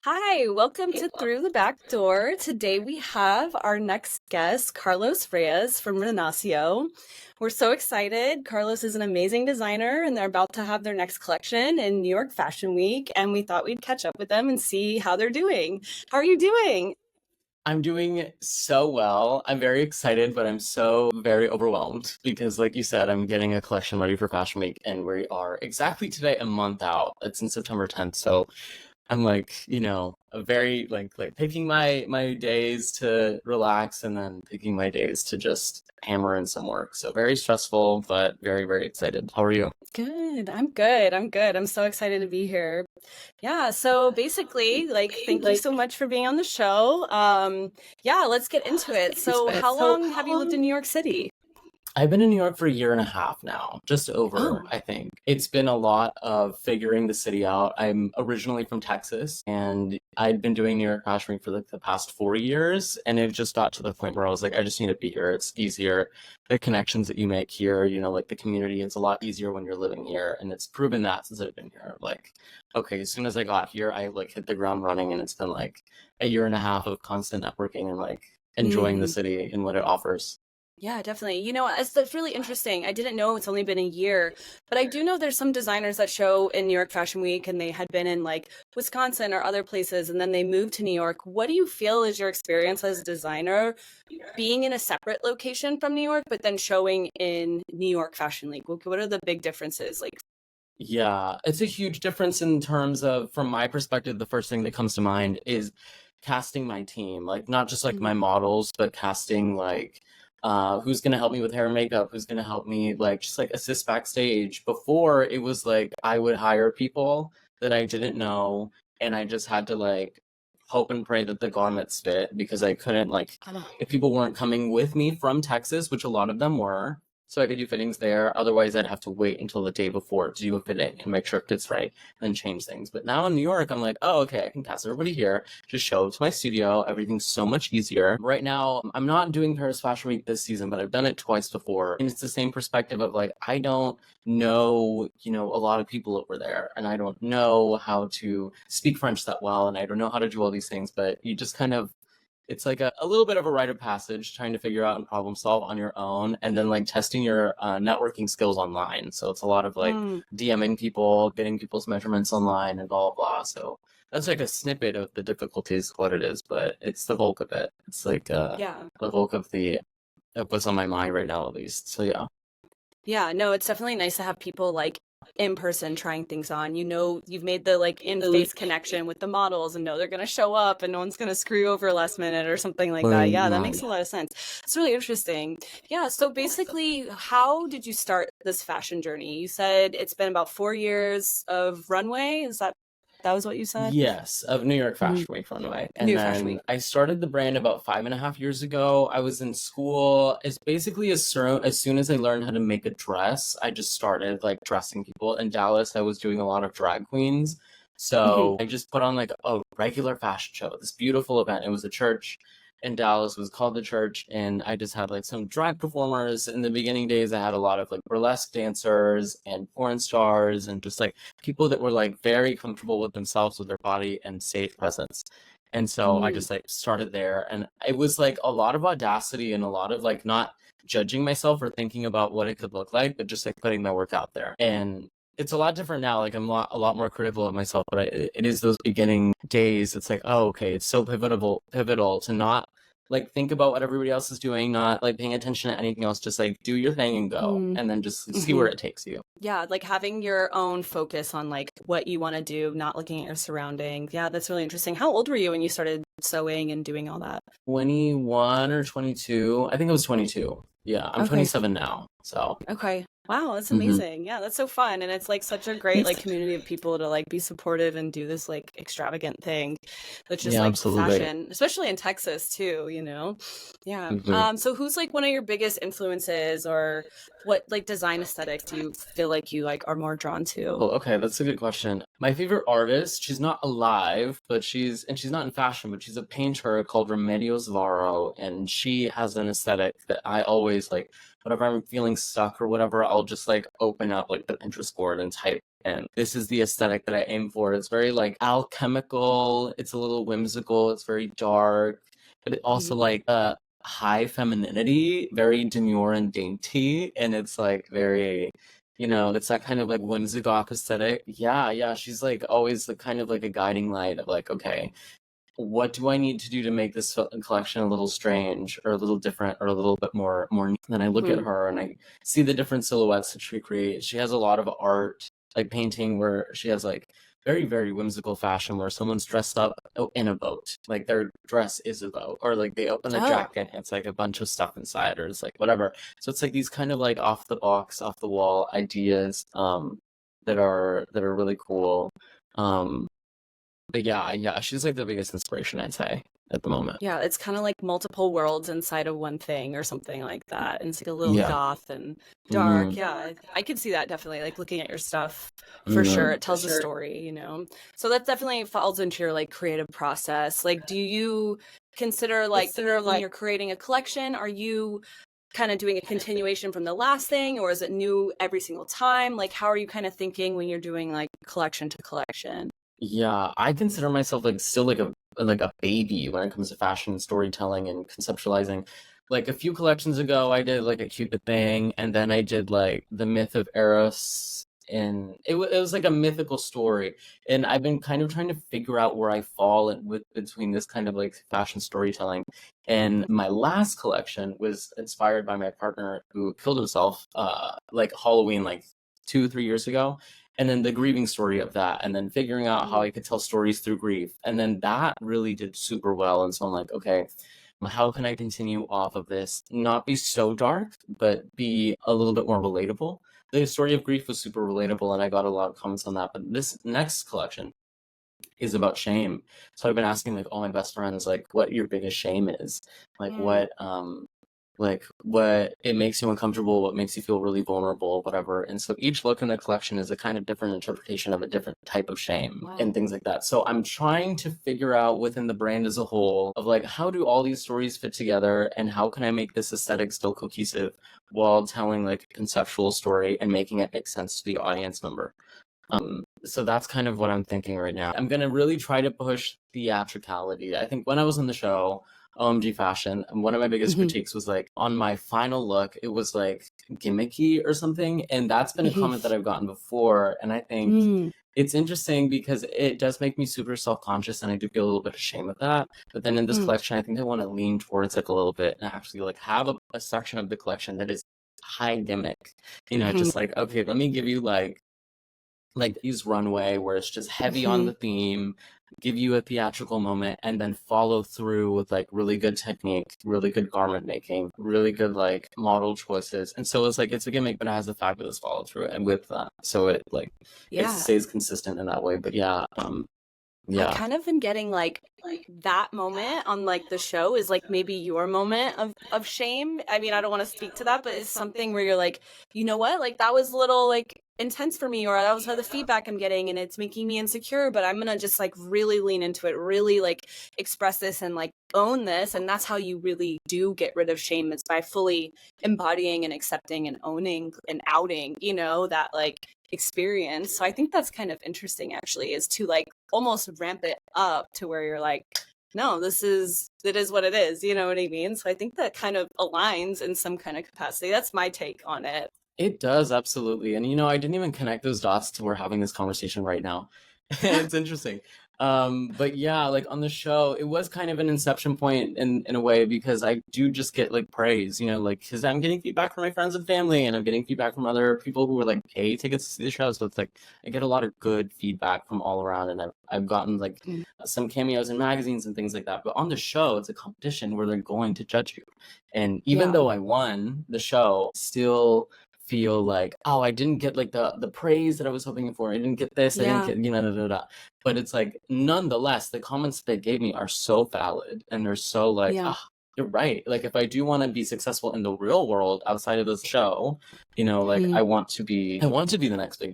Hi, welcome to Through the Back Door. Today we have our next guest, Carlos Reyes from Renacio. We're so excited. Carlos is an amazing designer, and they're about to have their next collection in New York Fashion Week, and we thought we'd catch up with them and see how they're doing. How are you doing? I'm doing so well. I'm very excited, but I'm so very overwhelmed because, like you said, I'm getting a collection ready for Fashion Week, and we are exactly today a month out. It's in September 10th, so I'm like, a very like picking my days to relax and then picking my days to just hammer in some work. So very stressful, but very, very excited. How are you? Good. I'm good. I'm good. I'm so excited to be here. Yeah, so basically, thank you so much for being on the show. Yeah, let's get into it. So, how long have you lived in New York City? I've been in New York for a year and a half now, just over, Oh, I think. It's been a lot of figuring the city out. I'm originally from Texas, and I'd been doing New York Fashion Week for like the past 4 years, and it just got to the point where I was like, I just need to be here. It's easier. The connections that you make here, like the community is a lot easier when you're living here, and it's proven that since I've been here. Like, okay, as soon as I got here, I like hit the ground running, and it's been like a year and a half of constant networking and like enjoying the mm, city and what it offers. yeah, definitely. That's really interesting. I didn't know it's only been a year, but I do know there's some designers that show in New York Fashion Week and they had been in like Wisconsin or other places and then they moved to New York. What do you feel is your experience as a designer being in a separate location from New York, but then showing in New York Fashion Week? What are the big differences? Like, Yeah, it's a huge difference in terms of, from my perspective, the first thing that comes to mind is casting my team. Like, not just like my mm, models, but casting like who's gonna help me with hair and makeup, who's gonna help me like just like assist backstage. Before it was like I would hire people that I didn't know, and I just had to like hope and pray that the garments fit because I couldn't like if people weren't coming with me from Texas, which a lot of them were, so I could do fittings there. Otherwise, I'd have to wait until the day before to do a fitting and make sure it fits right, and then change things. But now in New York, I'm like, oh, okay, I can cast everybody here. Just show up to my studio. Everything's so much easier. Right now, I'm not doing Paris Fashion Week this season, but I've done it twice before. And it's the same perspective of like, I don't know, a lot of people over there, and I don't know how to speak French that well, and I don't know how to do all these things, but you just kind of it's like a little bit of a rite of passage trying to figure out and problem solve on your own and then like testing your networking skills online. So it's a lot of like mm, DMing people, getting people's measurements online and blah, blah, blah. So that's like a snippet of the difficulties of what it is, but it's the bulk of it. It's like yeah. the bulk of what's on my mind right now, at least. So yeah. Yeah, no, it's definitely nice to have people like in person trying things on. You know, you've made the like in-face connection with the models and know they're going to show up and no one's going to screw you over last minute or something like that. Yeah, that makes a lot of sense. It's really interesting. Yeah, so basically, how did you start this fashion journey? You said it's been about 4 years of Runway. That was what you said? Yes, of New York Mhm. Fashion Week Runway. New And York Fashion then Week. I started the brand about 5.5 years ago. I was in school. It's basically as soon as I learned how to make a dress, I just started like dressing people. In Dallas, I was doing a lot of drag queens. Mhm. So I just put on like a regular fashion show, this beautiful event. It was a church in Dallas, it was called the church, and I just had like some drag performers. In the beginning days, I had a lot of like burlesque dancers and porn stars and just like people that were like very comfortable with themselves, with their body and stage presence. And so I Mm. just like started there, and it was like a lot of audacity and a lot of like not judging myself or thinking about what it could look like, but just like putting my work out there. And it's a lot different now. Like I'm a lot more critical of myself, but it is those beginning days. It's like, oh, okay, it's so pivotal to not like think about what everybody else is doing, not like paying attention to anything else. Just like do your thing and go, Mm. and then just see where Mhm. it takes you. Yeah, like having your own focus on like what you want to do, not looking at your surroundings. Yeah, that's really interesting. How old were you when you started sewing and doing all that? 21 or 22. I think it was 22. Yeah, I'm Okay. 27 now. So, Okay. Wow, that's hmm amazing. Yeah, that's so fun. And it's like such a great like community of people to like be supportive and do this like extravagant thing, which is yeah, like absolutely. fashion, especially in Texas too, you know? Yeah. hmm So who's like one of your biggest influences or what like design aesthetic do you feel like you like are more drawn to? Oh, okay, that's a good question. My favorite artist, she's not alive, but she's not in fashion, but she's a painter called Remedios Varo, and she has an aesthetic that I always like, whenever I'm feeling stuck or whatever, I'll just like open up like the Pinterest board and type and this is the aesthetic that I aim for. It's very like alchemical, it's a little whimsical, it's very dark, but it also like high femininity, very demure and dainty, and it's like very, you know, it's that kind of like whimsical aesthetic. Yeah, yeah, she's like always the kind of like a guiding light of like, okay, what do I need to do to make this collection a little strange or a little different or a little bit more? Then I look at her and I see the different silhouettes that she creates. She has a lot of art, like painting, where she has like very, very whimsical fashion where someone's dressed up in a boat. Like their dress is a boat, or like they open a jacket and it's like a bunch of stuff inside, or it's like whatever. So it's like these kind of like off the box, off the wall ideas that are really cool. But yeah, yeah, she's like the biggest inspiration, I'd say, at the moment. Yeah, it's kind of like multiple worlds inside of one thing or something like that. And it's like a little Yeah. goth and dark. Yeah, I could see that definitely, like looking at your stuff for sure. It tells a story, you know? So that definitely falls into your like creative process. Like, do you consider like when you're creating a collection, are you kind of doing a continuation from the last thing, or is it new every single time? Like, how are you kind of thinking when you're doing like collection to collection? Yeah, I consider myself like still like a baby when it comes to fashion storytelling and conceptualizing. Like a few collections ago, I did like a Cupid thing, and then I did like the myth of Eros, and it was like a mythical story. And I've been kind of trying to figure out where I fall between this kind of like fashion storytelling. And my last collection was inspired by my partner who killed himself, like Halloween, like 2, 3 years ago, and then the grieving story of that, and then figuring out how I could tell stories through grief, and then that really did super well. And so I'm like, okay, how can I continue off of this, not be so dark but be a little bit more relatable? The story of grief was super relatable and I got a lot of comments on that, but this next collection is about shame. So I've been asking like all my best friends like what your biggest shame is, like what it makes you uncomfortable, what makes you feel really vulnerable, whatever. And so each look in the collection is a kind of different interpretation of a different type of shame and things like that. So I'm trying to figure out within the brand as a whole of like, how do all these stories fit together and how can I make this aesthetic still cohesive while telling like a conceptual story and making it make sense to the audience member. So that's kind of what I'm thinking right now. I'm gonna really try to push theatricality. I think when I was in the show, OMG Fashion, and one of my biggest critiques was like on my final look, it was like gimmicky or something. And that's been a comment that I've gotten before. And I think it's interesting because it does make me super self-conscious and I do feel a little bit ashamed of that. But then in this collection, I think I want to lean towards it a little bit and actually like have a section of the collection that is high gimmick. You know, just like, okay, let me give you like use Runway where it's just heavy on the theme, give you a theatrical moment, and then follow through with like really good technique, really good garment making, really good like model choices. And so it's like it's a gimmick but it has a fabulous follow through and with that. So it like it stays consistent in that way. But yeah, I kind of been getting like that moment on like the show is like maybe your moment of shame. I mean, I don't want to speak to that, but it's something where you're like, you know what? Like that was a little like intense for me, or that was the feedback I'm getting and it's making me insecure, but I'm gonna just like really lean into it, really like express this and like own this. And that's how you really do get rid of shame, is by fully embodying and accepting and owning and outing, you know, that like experience. So I think that's kind of interesting actually, is to like almost ramp it up to where you're like, no, it is what it is, you know what I mean? So I think that kind of aligns in some kind of capacity. That's my take on it. It does, absolutely. And you know, I didn't even connect those dots to we're having this conversation right now. It's interesting. But yeah, like on the show, it was kind of an inception point in a way because I do just get like praise, you know, like because I'm getting feedback from my friends and family, and I'm getting feedback from other people who are like pay tickets to see the show. So it's like I get a lot of good feedback from all around, and I've gotten like some cameos in magazines and things like that. But on the show, it's a competition where they're going to judge you, and even though I won the show, still feel like, oh, I didn't get like the praise that I was hoping for. I didn't get this. I didn't get, you know, da, da, da. But it's like, nonetheless, the comments they gave me are so valid and they're so like, ah, you're right. Like if I do want to be successful in the real world outside of this show, you know, like I want to be the next big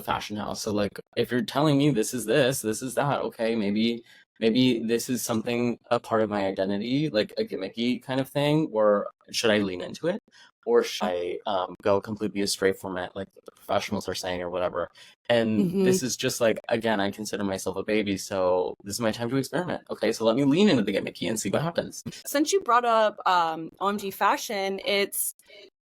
fashion house. So like if you're telling me this is that, okay, maybe maybe this is something, a part of my identity, like a gimmicky kind of thing, or should I lean into it? Or should I go completely astray from it, like the professionals are saying or whatever? And Mm-hmm. this is just like, again, I consider myself a baby, so this is my time to experiment. Okay, so let me lean into the gimmicky and see what happens. Since you brought up OMG Fashion, it's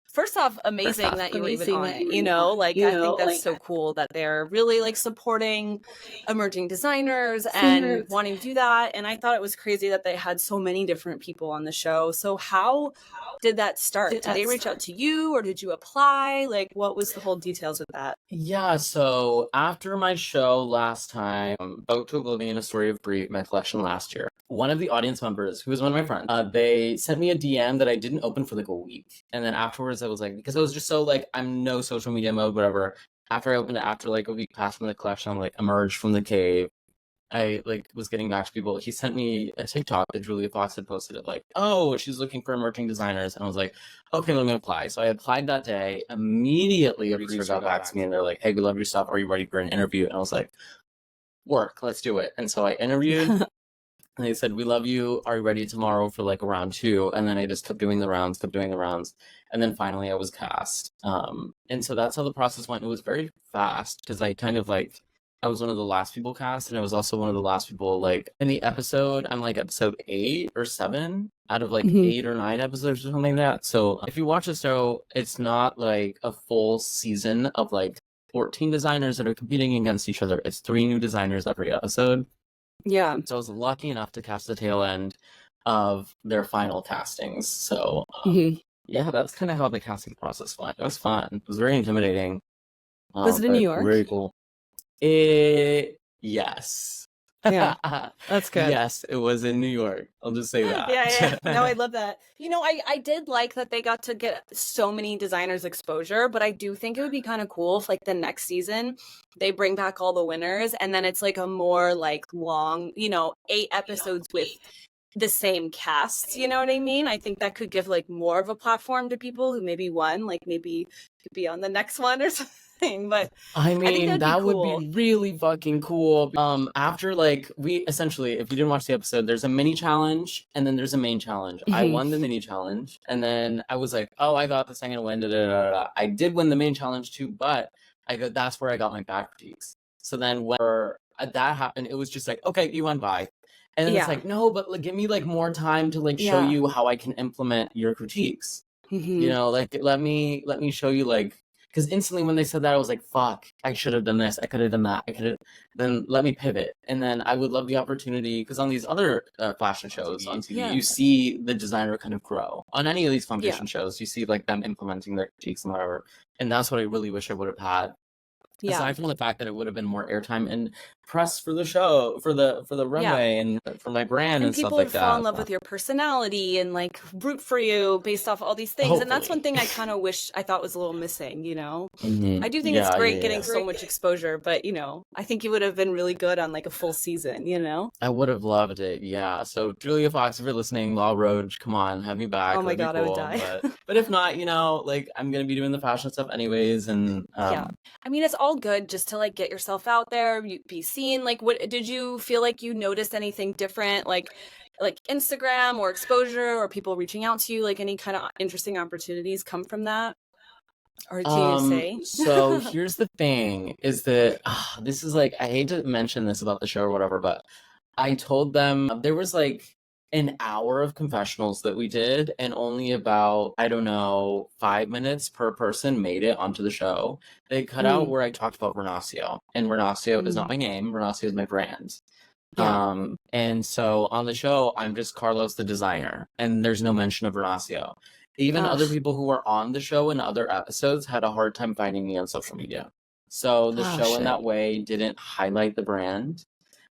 first off amazing that you were even on it, like I think that's so cool that they're really like supporting emerging designers and wanting to do that. And I thought it was crazy that they had so many different people on the show. So how did that start? Did they reach out to you, or did you apply? Like, what was the whole details of that? Yeah, so after my show last time, Boat to Oblivion, A Story of Grief, my collection last year, one of the audience members, who was one of my friends, they sent me a DM that I didn't open for like a week. And then afterwards I was like, because I was just so like, I'm no social media mode, whatever. After I opened it, after like a week passed from the collection, I'm like emerged from the cave. I like was getting back to people. He sent me a TikTok that Julia Fox had posted it like, oh, she's looking for emerging designers. And I was like, okay, let me apply. So I applied that day. Immediately a producer got back to me and they're like, hey, we love your stuff. Are you ready for an interview? And I was like, work, let's do it. And so I interviewed and they said, we love you. Are you ready tomorrow for like round 2? And then I just kept doing the rounds. And then finally I was cast. And so that's how the process went. It was very fast because I kind of like, I was one of the last people cast, and I was also one of the last people, like, in the episode, I'm, like, episode 8 or 7 out of, like, 8 or 9 episodes or something like that. So if you watch the show, it's not, like, a full season of, like, 14 designers that are competing against each other. It's 3 new designers every episode. Yeah. So I was lucky enough to cast the tail end of their final castings. So, yeah, that's kind of how the casting process went. It was fun. It was very intimidating. Was it in New York? Very cool. Yes. Yeah, that's good. Yes, it was in New York. I'll just say that. Yeah. No, I love that. I did like that they got to get so many designers exposure, but I do think it would be kind of cool if like the next season they bring back all the winners and then it's like a more like long, 8 episodes with the same cast, you know what I mean? I think that could give like more of a platform to people who maybe won, like maybe could be on the next one or something. But I mean, that cool. would be really fucking cool. After like we essentially, if you didn't watch the episode, there's a mini challenge and then there's a main challenge. I won the mini challenge and then I was like, oh, I got this, I'm gonna win. I did win the main challenge too, but that's where I got my back critiques. So then when that happened, it was just like, okay, you won, bye. And it's like, no, but like, give me like more time to like show you how I can implement your critiques. Like let me show you like. Because instantly when they said that, I was like, fuck, I should have done this. I could have done that. Then let me pivot. And then I would love the opportunity, because on these other fashion shows on TV, you see the designer kind of grow. On any of these competition shows, you see like them implementing their critiques and whatever. And that's what I really wish I would have had. Aside from the fact that it would have been more airtime and press for the show, for the runway and for my brand and stuff like that. People fall in love with your personality and like root for you based off all these things. Hopefully. And that's one thing I kind of wish I thought was a little missing, I do think it's great getting so much exposure, but I think it would have been really good on like a full season, I would have loved it. Yeah. So Julia Fox, if you're listening, Roach, come on, have me back. Oh my God, cool. I would die. But if not, like I'm going to be doing the fashion stuff anyways. And I mean, it's all good just to like get yourself out there, be seen. Like, what did you feel like you noticed anything different, like Instagram or exposure or people reaching out to you, like any kind of interesting opportunities come from that? Or do you say? So here's the thing is that this is like, I hate to mention this about the show or whatever, but I told them there was like an hour of confessionals that we did and only about, I don't know, 5 minutes per person made it onto the show. They cut out where I talked about Renacio, and Renacio is not my name. Renacio is my brand. And so on the show, I'm just Carlos the designer, and there's no mention of Renacio. Even other people who were on the show in other episodes had a hard time finding me on social media. So the show in that way didn't highlight the brand,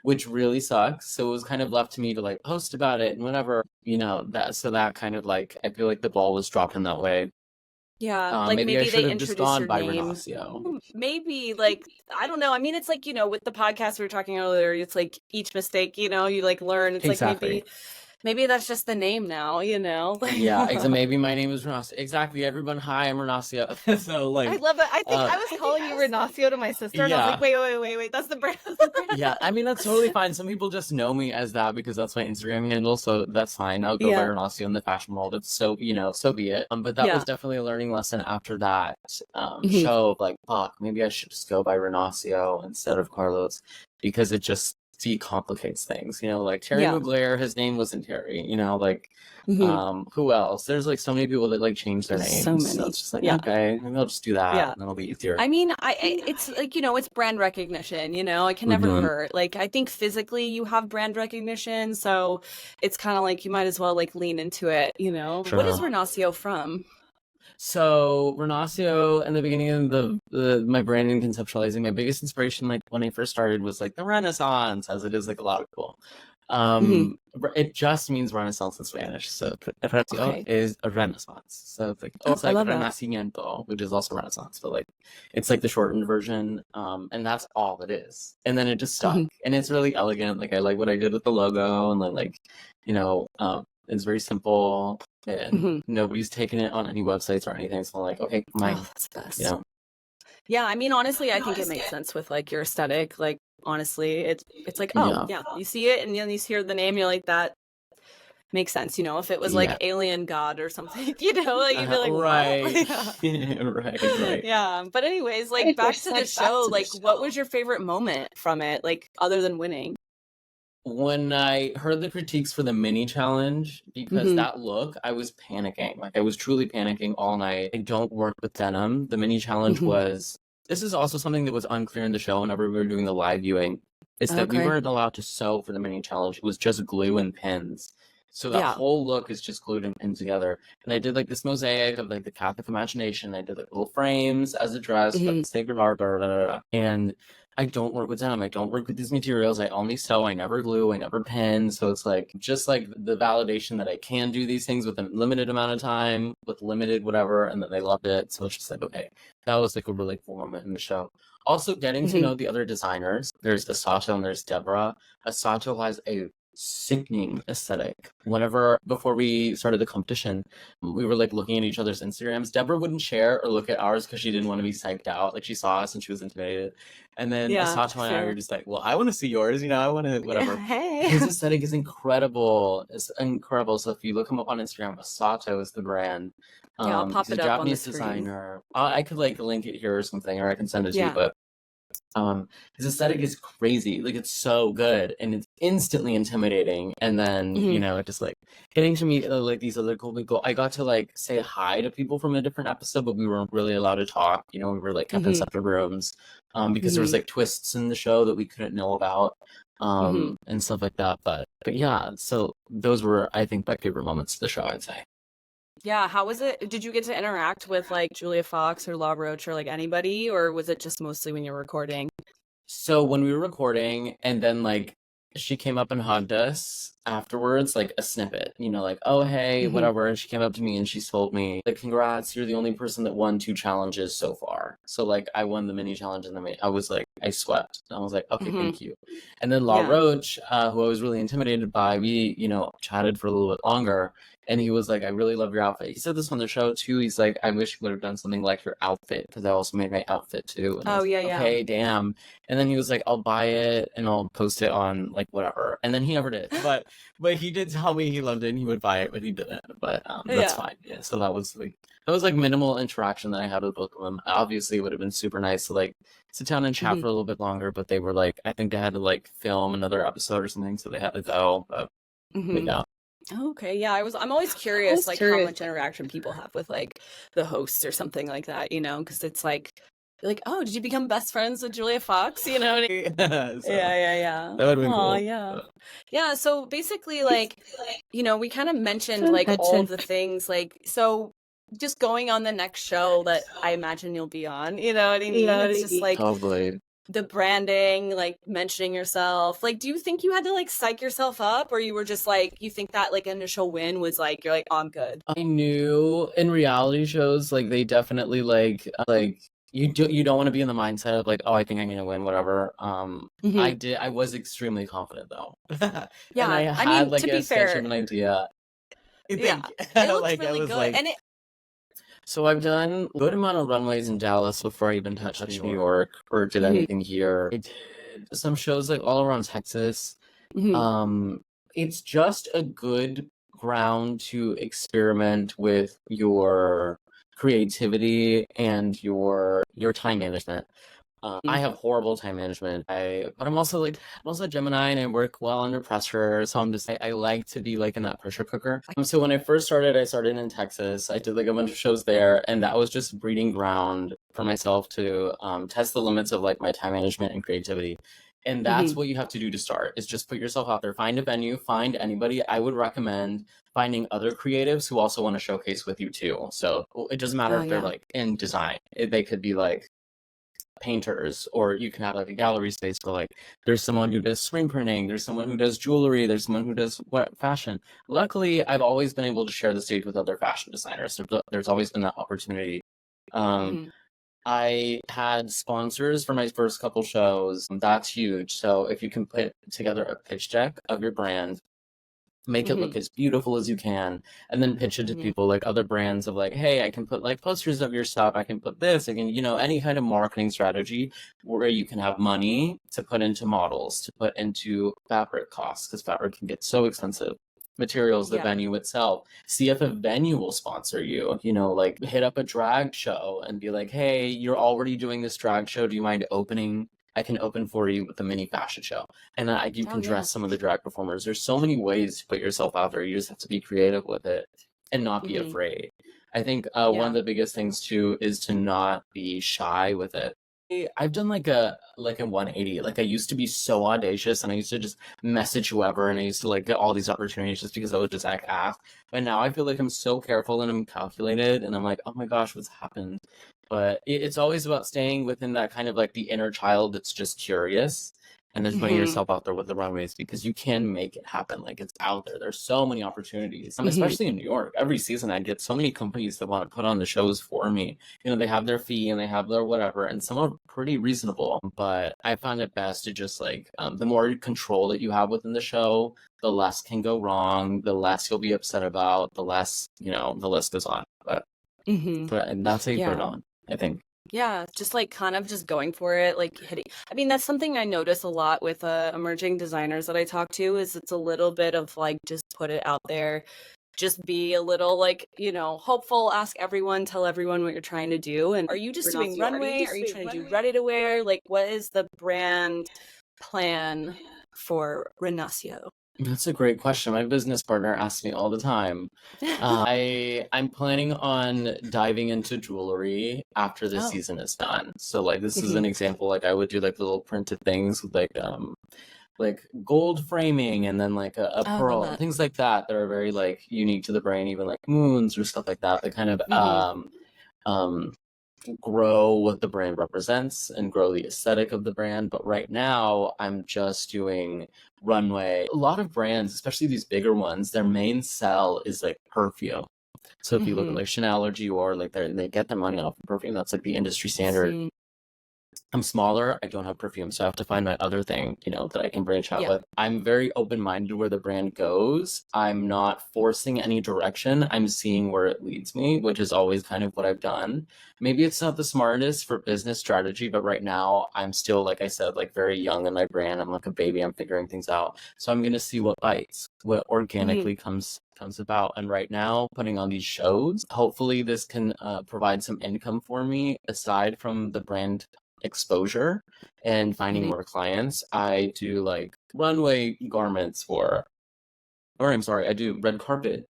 which really sucks. So it was kind of left to me to like post about it and whatever, that kind of like, I feel like the ball was dropped in that way. Yeah, like maybe I should they have just gone by name. Renacio. Maybe like, I don't know. I mean, it's like, with the podcast we were talking earlier, it's like each mistake, you like learn. It's exactly. like Maybe that's just the name now, you know? Yeah, maybe my name is Renacio. Exactly. Everyone, hi, I'm Renacio. So I like, love it. I think uh, I was calling you Renacio to my sister, and I was like, yeah. wait. That's the brand. That's the brand. Yeah, I mean that's totally fine. Some people just know me as that because that's my Instagram handle, so that's fine. I'll go by Yeah. Renacio in the fashion world. It's so so be it. But that was Yeah. definitely a learning lesson after that Mhm. show of like, fuck, maybe I should just go by Renacio instead of Carlos because it just decomplicates things. Like Terry Yeah. Mugler, his name wasn't Terry. Like Mhm. who else? There's like so many people that like change their There's so names. So many. it's just like Yeah. okay, maybe I'll just do that, Yeah. and that'll be easier. I mean, it's like, it's brand recognition, it can never Mhm. hurt. Like, I think physically you have brand recognition, so it's kind of like you might as well like lean into it, What is Sure. Renacio from? So Renacio, in the beginning of my branding conceptualizing, my biggest inspiration, like when I first started, was like the Renaissance, as it is like a lot of people. Mhm. It just means Renaissance in Spanish. So Renacio Okay. is a Renaissance. So it's like Oh, I love that. Renacimiento, which is also Renaissance, but like it's like the shortened version. And that's all it is. And then it just stuck, Mhm. and it's really elegant. Like I like what I did with the logo, and then like it's very simple, and Mhm. nobody's taken it on any websites or anything. So I'm like, okay, mine. Oh, that's the best. You know, Yeah, I mean, honestly, I think it makes sense with like your aesthetic. Like, honestly, it's like, oh yeah, yeah, you see it, and then you hear the name, you're like, that makes sense. If it was like yeah, Alien God or something, like you'd be like, what? right, Yeah. right. Yeah. But anyways, like back to the show, like what was your favorite moment from it, like other than winning? When I heard the critiques for the mini challenge, because Mm-hmm. that look, I was panicking. Like I was truly panicking all night. I don't work with denim. The mini challenge Mm-hmm. was. This is also something that was unclear in the show whenever we were doing the live viewing. Is that we Okay. weren't allowed to sew for the mini challenge. It was just glue and pins. So that Yeah. whole look is just glued and pinned together. And I did like this mosaic of like the Catholic imagination. I did like little frames as a dress, like Mm-hmm. the Sacred Heart, blah, blah, blah, blah. And I don't work with denim. I don't work with these materials. I only sew. I never glue. I never pin. So it's like just like the validation that I can do these things with a limited amount of time, with limited whatever, and that they loved it. So it's just like, okay, that was like a really cool moment in the show. Also, getting to Mm-hmm. know the other designers. There's Asato and there's Deborah. Asato has a sickening aesthetic. Before we started the competition, we were like looking at each other's Instagrams. Deborah wouldn't share or look at ours because she didn't want to be psyched out. Like she saw us and she was intimidated. And then Yeah. Asato and I were Fair. just like, well, I want to see yours, I want to, whatever. Hey. His aesthetic is incredible. It's incredible. So if you look him up on Instagram, Asato is the brand. Yeah, I'll pop He's a it up on the Japanese screen. designer. I could like link it here or something, or I can send it to you, Yeah. but his aesthetic is crazy. Like it's so good and it's instantly intimidating. And then Mm-hmm. it just like getting to meet like these other cool people. I got to like say hi to people from a different episode, but we weren't really allowed to talk. We were like kept in Mm-hmm. separate rooms because there was Mm-hmm. like twists in the show that we couldn't know about Mm-hmm. and stuff like that. But yeah, so those were, I think, my favorite moments of the show, I'd say. Yeah, how was it? Did you get to interact with like Julia Fox or Roach or like anybody, or was it just mostly when you were recording? So when we were recording, and then like she came up and hugged us afterwards, like a snippet, like, oh hey, Mm-hmm. whatever. And she came up to me and she told me, like, congrats, you're the only person that won 2 challenges so far. So like I won the mini challenge and then I was like, I swept. I was like, okay, Mm-hmm. thank you. And then Yeah. Roach, who I was really intimidated by, we, chatted for a little bit longer. And he was like, I really love your outfit. He said this on the show too. He's like, I wish you would have done something like your outfit because I also made my outfit too. And I Oh was yeah, like, yeah. okay, damn. And then he was like, I'll buy it and I'll post it on like whatever. And then he never did. But he did tell me he loved it and he would buy it, but he didn't. But that's Yeah. fine. Yeah. So that was like minimal interaction that I had with both of them. Obviously, it would have been super nice to like sit down and chat Mm-hmm. for a little bit longer. But they were like, I think they had to like film another episode or something, so they had to go. But Mm-hmm. yeah. Okay, yeah, I'm always curious, like how much interaction people have with like the hosts or something like that, because it's like, oh, did you become best friends with Julia Fox? You know what I mean? Yeah, so Yeah. that would have been Oh, cool. yeah. Yeah, so basically, like, we kind of mentioned like all of the things, like, so just going on the next show that I imagine you'll be on, you know what I mean? It's just like Totally. the branding, like mentioning yourself. Like, do you think you had to like psych yourself up, or you were just like, you think that like initial win was like, you're like, oh, I'm good? I knew in reality shows, like they definitely like you don't want to be in the mindset of like, oh, I think I'm gonna win, whatever. Hmm. I was extremely confident though. And I Yeah, I had mean, like to a be sketch of fair, an idea. I yeah, think it looks like I really was good, like, and it. so I've done a good amount of runways in Dallas before I even touched New York or did Hmm. anything here. I did some shows like all around Texas. Hmm. Um, it's just a good ground to experiment with your creativity and your time management. I have horrible time management. But I'm also a Gemini and I work well under pressure. So I like to be like in that pressure cooker. So when I started in Texas. I did like a bunch of shows there, and that was just breeding ground for myself to test the limits of like my time management and creativity. And that's Hmm. what you have to do to start is just put yourself out there, find a venue, find anybody. I would recommend finding other creatives who also want to showcase with you too. So it doesn't matter Oh if they're yeah. like in design. They could be like painters, or you can have like a gallery space for like there's someone who does screen printing, there's someone who does jewelry, there's someone who does what fashion. Luckily, I've always been able to share the stage with other fashion designers. There's always been that opportunity. um Hmm. I had sponsors for my first couple shows. That's huge. So if you can put together a pitch deck of your brand, make it Hmm. look as beautiful as you can, and then pitch it to Hmm. people like other brands of like, hey, I can put like posters of your stuff, I can put this, I can, any kind of marketing strategy where you can have money to put into models, to put into fabric costs, because fabric can get so expensive, materials, the Yeah. venue itself. See if a venue will sponsor you, like hit up a drag show and be like, hey, you're already doing this drag show, do you mind opening? I can open for you with a mini fashion show, and you Oh can yeah. dress some of the drag performers. There's so many ways to put yourself out there. You just have to be creative with it and not be Hmm. afraid. I think one of Yeah. the biggest things too is to not be shy with it. I've done like a 180. Like I used to be so audacious, and I used to just message whoever, and I used to like get all these opportunities just because I was just like asked. But now I feel like I'm so careful and I'm calculated, and I'm like, oh my gosh, what's happened? But it's always about staying within that kind of like the inner child that's just curious, and then putting Hmm. yourself out there with the runways, because you can make it happen. Like it's out there. There's so many opportunities. Hmm. Especially in New York. Every season I get so many companies that want to put on the shows for me. They have their fee and they have their whatever, and some are pretty reasonable. But I find it best to just like the more control that you have within the show, the less can go wrong, the less you'll be upset about, the less, the list goes on. Hmm. And that's how you put it Yeah. on, I think. Yeah, just like kind of just going for it, like hitting. I mean, that's something I notice a lot with emerging designers that I talk to is it's a little bit of like just put it out there, just be a little like, hopeful, ask everyone, tell everyone what you're trying to do. And are you just doing runway? Are you trying to do ready to wear? Like, what is the brand plan for Renacio? That's a great question. My business partner asks me all the time. I'm planning on diving into jewelry after this Oh. season is done. So like this is an Hmm. example. Like I would do like little printed things with like gold framing, and then like a Oh, I love pearl and that. things like that that are very like unique to the brand, even like moons or stuff like that that kind of Hmm. um grow what the brand represents and grow the aesthetic of the brand. But right now, I'm just doing runway. A lot of brands, especially these bigger ones, their main sell is like perfume. So if you look at Hmm. like Chanel or Dior, like they get their money off of perfume. That's like the industry standard. See. I'm smaller. I don't have perfume, so I have to find my other thing, that I can branch out Yeah. with. I'm very open-minded where the brand goes. I'm not forcing any direction. I'm seeing where it leads me, which is always kind of what I've done. Maybe it's not the smartest for business strategy, but right now I'm still, like I said, like very young in my brand. I'm like a baby. I'm figuring things out. So I'm gonna see what bites, what Hmm. organically comes about. And right now, putting on these shows, hopefully this can provide some income for me aside from the brand exposure and finding Hmm. more clients. I do like runway garments or I'm sorry, I do red carpet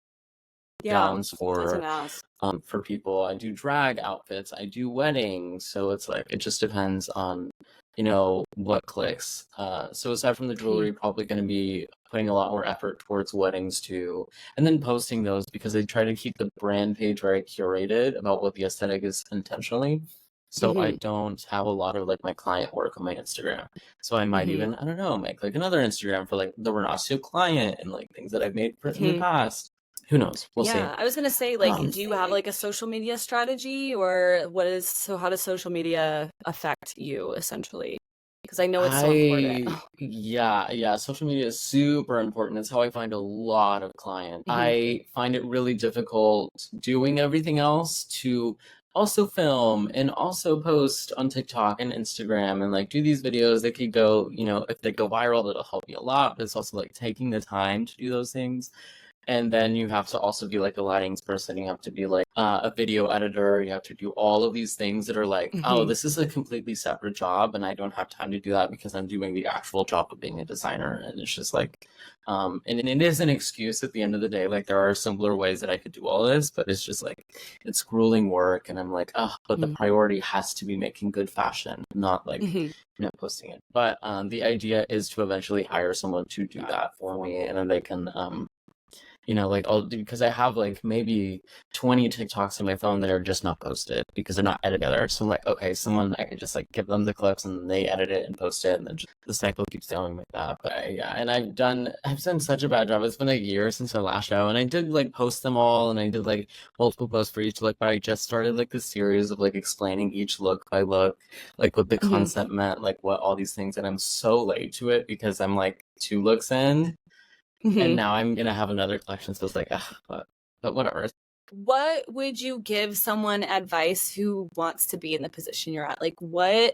Yeah. gowns I was gonna ask. for people. I do drag outfits. I do weddings. So it's like it just depends on what clicks. So aside from the Hmm. jewelry, probably going to be putting a lot more effort towards weddings too, and then posting those because I try to keep the brand page very curated about what the aesthetic is intentionally. So I Hmm. don't have a lot of like my client work on my Instagram. So I might Hmm. even, I don't know, make like another Instagram for like the Renacio client and like things that I've made in the Hmm. past. Who knows? We'll see. Yeah, I was gonna say, like, do you have like a social media strategy, or how does social media affect you essentially? Because I know it's so important. Yeah, social media is super important. It's how I find a lot of clients. Hmm. I find it really difficult doing everything else to also film and also post on TikTok and Instagram and like do these videos that could go, if they go viral, that'll help me a lot. But it's also like taking the time to do those things. And then you have to also be like a lighting person. You have to be like a video editor. You have to do all of these things that are like, oh, Hmm. this is a completely separate job, and I don't have time to do that because I'm doing the actual job of being a designer. And it's just like, and it is an excuse at the end of the day. Like there are simpler ways that I could do all this, but it's just like it's grueling work, and I'm like, oh, but the Hmm. priority has to be making good fashion, not like Hmm. posting it. But the idea is to eventually hire someone to do that for me, and then they can like I'll do because I have like maybe 20 TikToks on my phone that are just not posted because they're not edited together. So I'm like, okay, someone I could just like give them the clips and they edit it and post it, and then just the cycle keeps going like that. But yeah, and I've done such a bad job. It's been a year since the last show, and I did like post them all, and I did like multiple posts for each look. But I just started like this series of like explaining each look by look, like what the Hmm. concept meant, like what all these things, and I'm so late to it because I'm like 2 looks in and Hmm. now I'm gonna have another collection, so it's like, ugh, but whatever. What would you give someone advice who wants to be in the position you're at? Like, what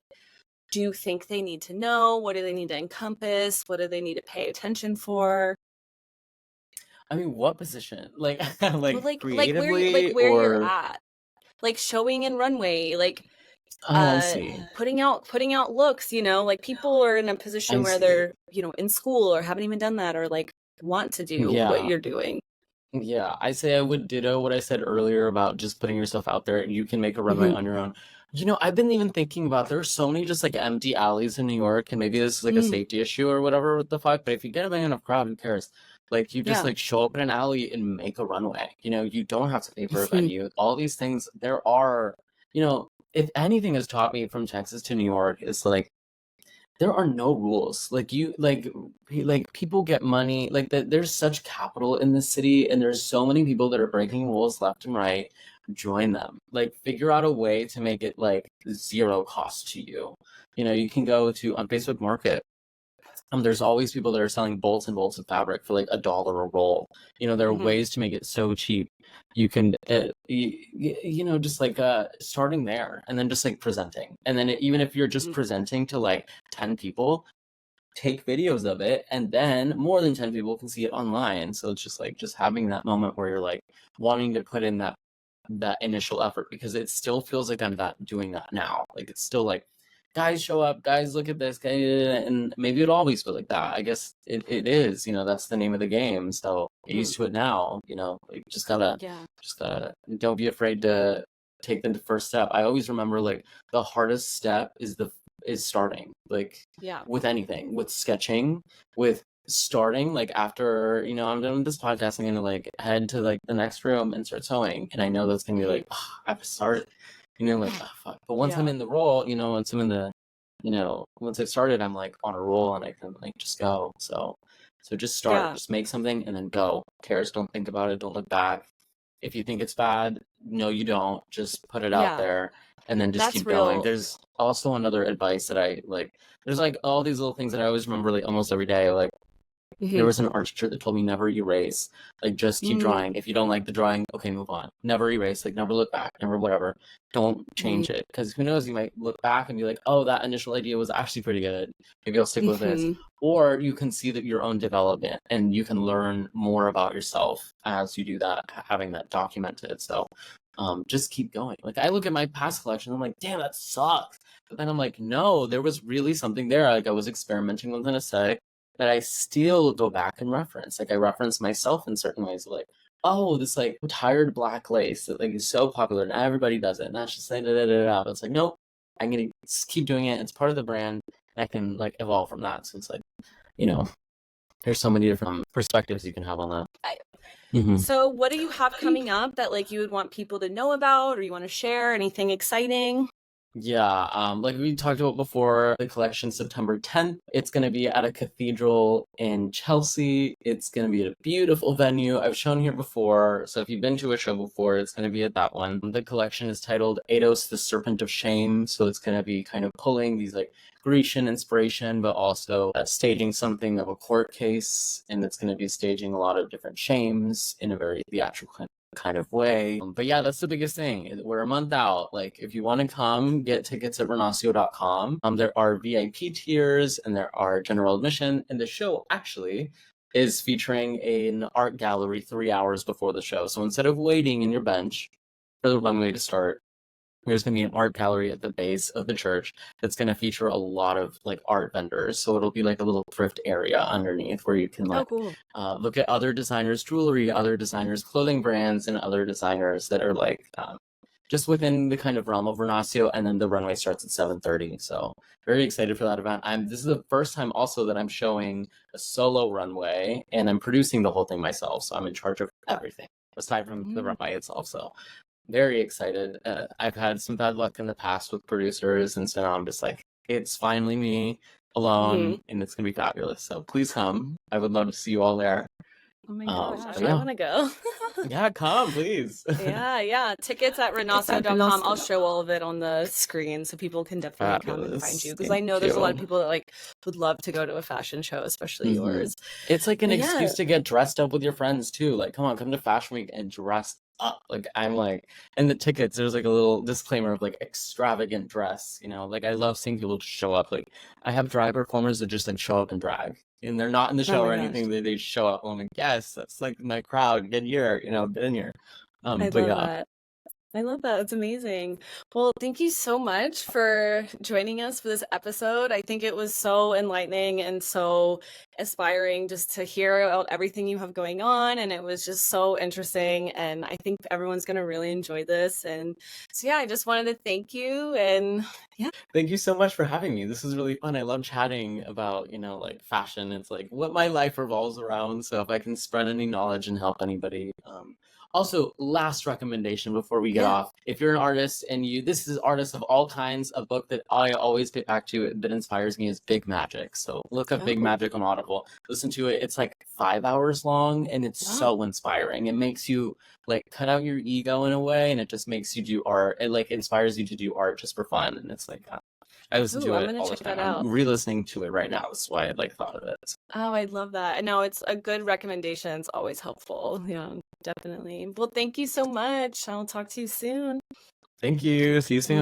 do you think they need to know? What do they need to encompass? What do they need to pay attention for? I mean, what position? Like, Well, like like creatively where you're or at, like showing in runway, like oh, I see. putting out looks, like people are in a I position where see. they're, in school or haven't even done that or like want to do what Yeah. you're doing. Yeah, I say I would ditto what I said earlier about just putting yourself out there and you can make a runway Hmm. on your own. I've been even thinking about there's so many just like empty alleys in New York, and maybe this is like a Mm, safety issue or whatever what the fuck, but if you get a big enough crowd, who cares? Like you just yeah. like show up in an alley and make a runway. You don't have to pay for a Hmm. venue. All these things there are, if anything has taught me from Texas to New York, it's like there are no rules. Like you like people get money. Like there's such capital in this city, and there's so many people that are breaking rules left and right. Join them. Like figure out a way to make it like zero cost to you. You can go to on Facebook Market. There's always people that are selling bolts and bolts of fabric for like $1 a roll. There are Hmm. ways to make it so cheap. You can, just like starting there and then just like presenting. And then even if you're just Hmm. presenting to like 10 people, take videos of it, and then more than 10 people can see it online. So it's just like just having that moment where you're like wanting to put in that initial effort because it still feels like I'm not doing that now. Like it's still like guys show up, guys look at this, and maybe it'll always feel like that. I guess it is, that's the name of the game. So get Hmm. used to it now, like Yeah. just gotta don't be afraid to take the first step. I always remember like the hardest step is starting, like Yeah. with anything, with sketching, with starting like after I'm done with this podcast, I'm gonna like head to like the next room and start sewing, and I know that's gonna be Hmm. like I have to start, like oh, fuck. But once I'm Yeah. in the role, once I'm in the once I've started, I'm like on a roll and I can like just go. So just start, Yeah. just make something and then go. Who cares? Don't think about it, don't look back. If you think it's bad, no you don't, just put it out Yeah. there and then just That's keep going. real. There's also another advice that I like, there's like all these little things that I always remember like almost every day. Like there Hmm. was an art teacher that told me never erase. Like just keep Hmm. drawing. If you don't like the drawing, okay, move on. Never erase. Like never look back. Never whatever. Don't Hmm. change it because who knows? You might look back and be like, oh, that initial idea was actually pretty good. Maybe I'll stick with this. Hmm. Or you can see that your own development and you can learn more about yourself as you do that, having that documented. So just keep going. Like I look at my past collection, I'm like, damn, that sucks. But then I'm like, no, there was really something there. Like I was experimenting with an aesthetic that I still go back and reference. Like I reference myself in certain ways, like, oh, this like tired black lace that like is so popular and everybody does it. And that's just like da da da da. But it's like, nope, I'm gonna keep doing it. It's part of the brand. And I can like evolve from that. So it's like, you know, there's so many different perspectives you can have on that. I, Mm-hmm. so what do you have coming up that like you would want people to know about or you want to share? Anything exciting? Yeah, like we talked about before, the collection September 10th. It's going to be at a cathedral in Chelsea. It's going to be at a beautiful venue. I've shown here before, so if you've been to a show before, it's going to be at that one. The collection is titled Eidos, the Serpent of Shame, so it's going to be kind of pulling these like Grecian inspiration, but also staging something of a court case, and it's going to be staging a lot of different shames in a very theatrical kind of way. But yeah, that's the biggest thing. We're a month out. Like, if you want to come, get tickets at renacio.com. There are VIP tiers and there are general admission, and the show actually is featuring an art gallery 3 hours before the show. So instead of waiting in your bench for the runway to start, there's going to be an art gallery at the base of the church that's going to feature a lot of like art vendors. So it'll be like a little thrift area underneath where you can Oh, like cool. look at other designers' jewelry, other designers' clothing brands, and other designers that are like just within the kind of realm of Renacio. And then the runway starts at 7:30. So very excited for that event. This is the first time also that I'm showing a solo runway, and I'm producing the whole thing myself. So I'm in charge of everything aside from the runway itself. So very excited. I've had some bad luck in the past with producers, and so now I'm just like, it's finally me alone, and it's gonna be fabulous. So please come. I would love to see you all there. Oh my gosh, But I yeah, want to go. yeah, come please. Yeah. Tickets at renacio.com. I'll show all of it on the screen so people can definitely come and find you, Fabulous. because I Thank know there's a lot of you. people that like would love to go to a fashion show, especially yours. It's like an But yeah, excuse to get dressed up with your friends too. Like, come on, come to Fashion Week and dress up. Like, I'm like, and the tickets, there's like a little disclaimer of like extravagant dress, you know? Like, I love seeing people just show up. Like, I have drag performers that just like show up and drag. And they're not in the oh show my or gosh, anything. They show up. I'm like, yes, that's like my crowd. Get here, get in here. I But love yeah, that. I love that. It's amazing. Well, thank you so much for joining us for this episode. I think it was so enlightening and so inspiring just to hear about everything you have going on. And it was just so interesting. And I think everyone's going to really enjoy this. And so, yeah, I just wanted to thank you. And yeah. thank you so much for having me. This is really fun. I love chatting about, like fashion. It's like what my life revolves around. So if I can spread any knowledge and help anybody. Also, last recommendation before we get Yeah. off. If you're an artist and this is artists of all kinds, a book that I always get back to that inspires me is Big Magic. So look up Big Oh, Magic on Audible. Listen to it. It's like 5 hours long and it's wow. so inspiring. It makes you like cut out your ego in a way, and it just makes you do art. It like inspires you to do art just for fun. And it's like I listen Ooh, to I'm it going to all the check that time. I'm out. re-listening to it right now. That's why I like thought of it. Oh, I love that. No, it's a good recommendation. It's always helpful. Yeah, definitely. Well, thank you so much. I'll talk to you soon. Thank you. See you soon.